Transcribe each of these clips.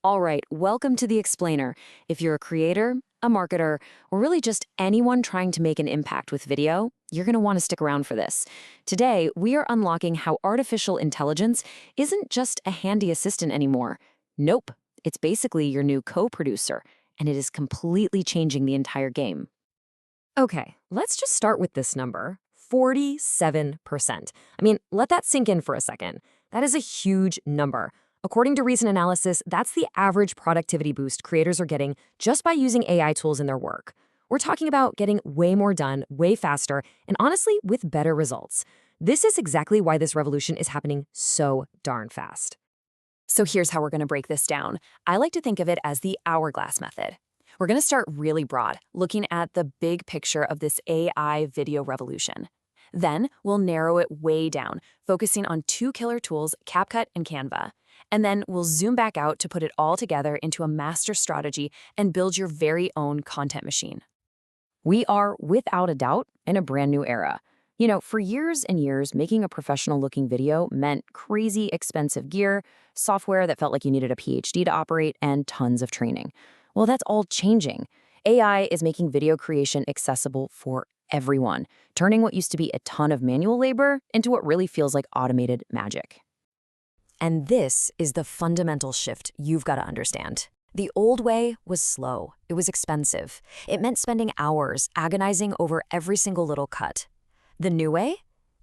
All right, welcome to The Explainer. If you're a creator, a marketer, or really just anyone trying to make an impact with video, you're going to want to stick around for this. Today, we are unlocking how artificial intelligence isn't just a handy assistant anymore. Nope, it's basically your new co-producer, and it is completely changing the entire game. Okay, let's just start with this number, 47%. Let that sink in for a second. That is a huge number. According to recent analysis, that's the average productivity boost creators are getting just by using AI tools in their work. We're talking about getting way more done, way faster, and honestly, with better results. This is exactly why this revolution is happening so darn fast. So here's how we're going to break this down. I like to think of it as the hourglass method. We're going to start really broad, looking at the big picture of this AI video revolution. Then we'll narrow it way down, focusing on two killer tools, CapCut and Canva. And then we'll zoom back out to put it all together into a master strategy and build your very own content machine. We are, without a doubt, in a brand new era. For years and years, making a professional-looking video meant crazy expensive gear, software that felt like you needed a PhD to operate, and tons of training. Well, that's all changing. AI is making video creation accessible for everyone, turning what used to be a ton of manual labor into what really feels like automated magic. And this is the fundamental shift you've got to understand. The old way was slow. It was expensive. It meant spending hours agonizing over every single little cut. The new way?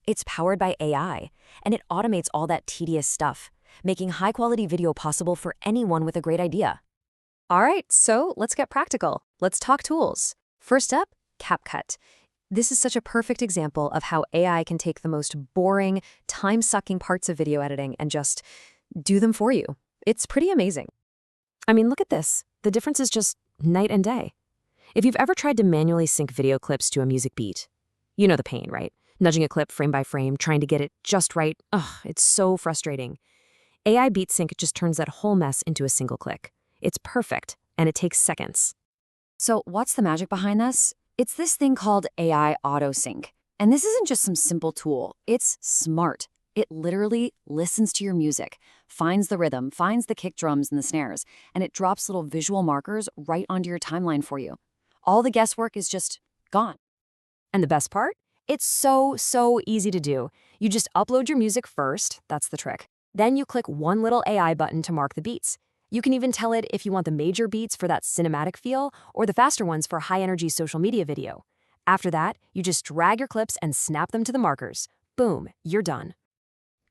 It's powered by AI, and it automates all that tedious stuff, making high-quality video possible for anyone with a great idea. All right, so let's get practical. Let's talk tools. First up, CapCut. This is such a perfect example of how AI can take the most boring, time-sucking parts of video editing and just do them for you. It's pretty amazing. Look at this. The difference is just night and day. If you've ever tried to manually sync video clips to a music beat, you know the pain, right? Nudging a clip frame by frame, trying to get it just right. Ugh, it's so frustrating. AI Beat Sync just turns that whole mess into a single click. It's perfect, and it takes seconds. So what's the magic behind this? It's this thing called AI AutoSync. And this isn't just some simple tool. It's smart. It literally listens to your music, finds the rhythm, finds the kick drums and the snares, and it drops little visual markers right onto your timeline for you. All the guesswork is just gone. And the best part? It's so easy to do. You just upload your music first, that's the trick. Then you click one little AI button to mark the beats. You can even tell it if you want the major beats for that cinematic feel or the faster ones for high-energy social media video. After that, you just drag your clips and snap them to the markers. Boom, you're done.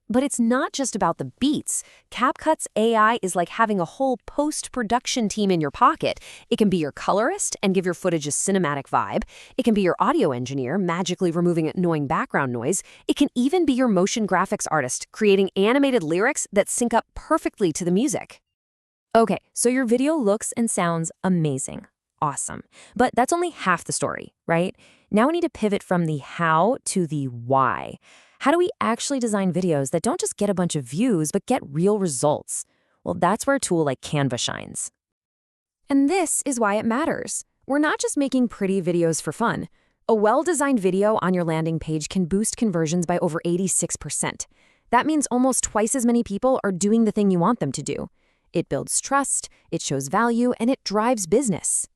But it's not just about the beats. CapCut's AI is like having a whole post-production team in your pocket. It can be your colorist and give your footage a cinematic vibe. It can be your audio engineer, magically removing annoying background noise. It can even be your motion graphics artist, creating animated lyrics that sync up perfectly to the music. Okay, so your video looks and sounds amazing. Awesome. But that's only half the story, right? Now we need to pivot from the how to the why. How do we actually design videos that don't just get a bunch of views, but get real results? Well, that's where a tool like Canva shines. And this is why it matters. We're not just making pretty videos for fun. A well-designed video on your landing page can boost conversions by over 86%. That means almost twice as many people are doing the thing you want them to do. It builds trust, it shows value, and it drives business.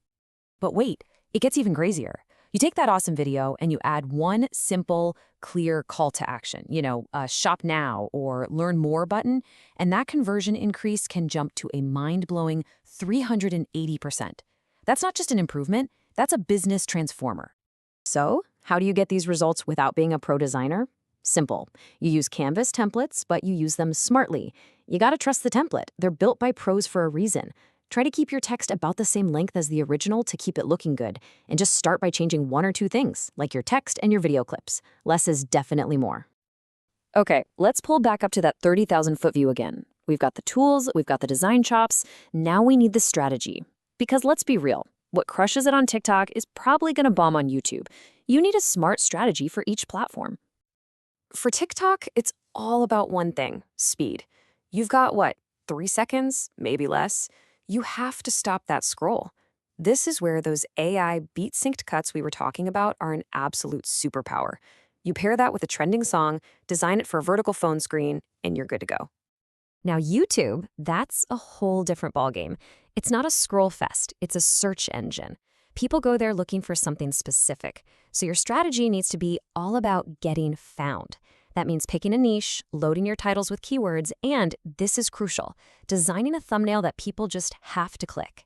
But wait, it gets even crazier. You take that awesome video and you add one simple, clear call to action, a shop now or learn more button, and that conversion increase can jump to a mind-blowing 380%. That's not just an improvement, that's a business transformer. So, how do you get these results without being a pro designer? Simple. You use Canvas templates, but you use them smartly. You gotta trust the template. They're built by pros for a reason. Try to keep your text about the same length as the original to keep it looking good, and just start by changing one or two things, like your text and your video clips. Less is definitely more. Okay, let's pull back up to that 30,000-foot view again. We've got the tools, we've got the design chops, now we need the strategy. Because let's be real, what crushes it on TikTok is probably gonna bomb on YouTube. You need a smart strategy for each platform. For TikTok, it's all about one thing, speed. You've got, 3 seconds, maybe less? You have to stop that scroll. This is where those AI beat-synced cuts we were talking about are an absolute superpower. You pair that with a trending song, design it for a vertical phone screen, and you're good to go. Now, YouTube, that's a whole different ballgame. It's not a scroll fest, it's a search engine. People go there looking for something specific. So your strategy needs to be all about getting found. That means picking a niche, loading your titles with keywords, and this is crucial, designing a thumbnail that people just have to click.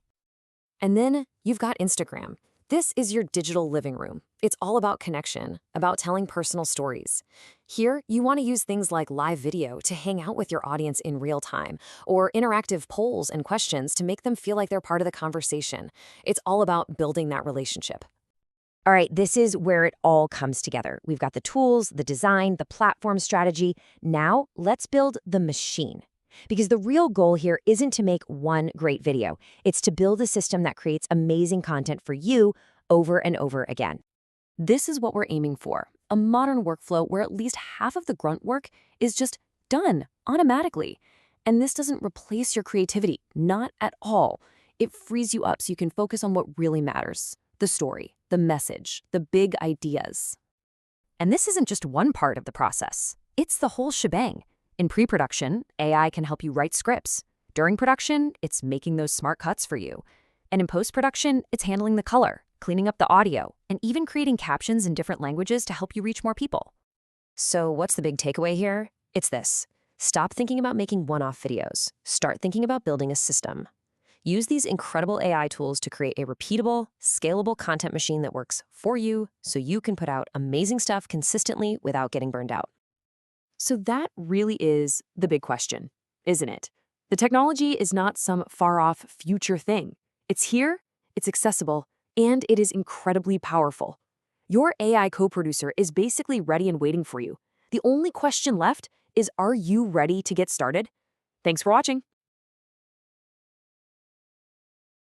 And then you've got Instagram. This is your digital living room. It's all about connection, about telling personal stories. Here, you want to use things like live video to hang out with your audience in real time, or interactive polls and questions to make them feel like they're part of the conversation. It's all about building that relationship. All right, this is where it all comes together. We've got the tools, the design, the platform strategy. Now, let's build the machine. Because the real goal here isn't to make one great video. It's to build a system that creates amazing content for you over and over again. This is what we're aiming for, a modern workflow where at least half of the grunt work is just done automatically. And this doesn't replace your creativity, not at all. It frees you up so you can focus on what really matters, the story, the message, the big ideas. And this isn't just one part of the process. It's the whole shebang. In pre-production, AI can help you write scripts. During production, it's making those smart cuts for you. And in post-production, it's handling the color, cleaning up the audio, and even creating captions in different languages to help you reach more people. So what's the big takeaway here? It's this. Stop thinking about making one-off videos. Start thinking about building a system. Use these incredible AI tools to create a repeatable, scalable content machine that works for you so you can put out amazing stuff consistently without getting burned out. So that really is the big question, isn't it? The technology is not some far-off future thing. It's here, it's accessible, and it is incredibly powerful. Your AI co-producer is basically ready and waiting for you. The only question left is, are you ready to get started? Thanks for watching.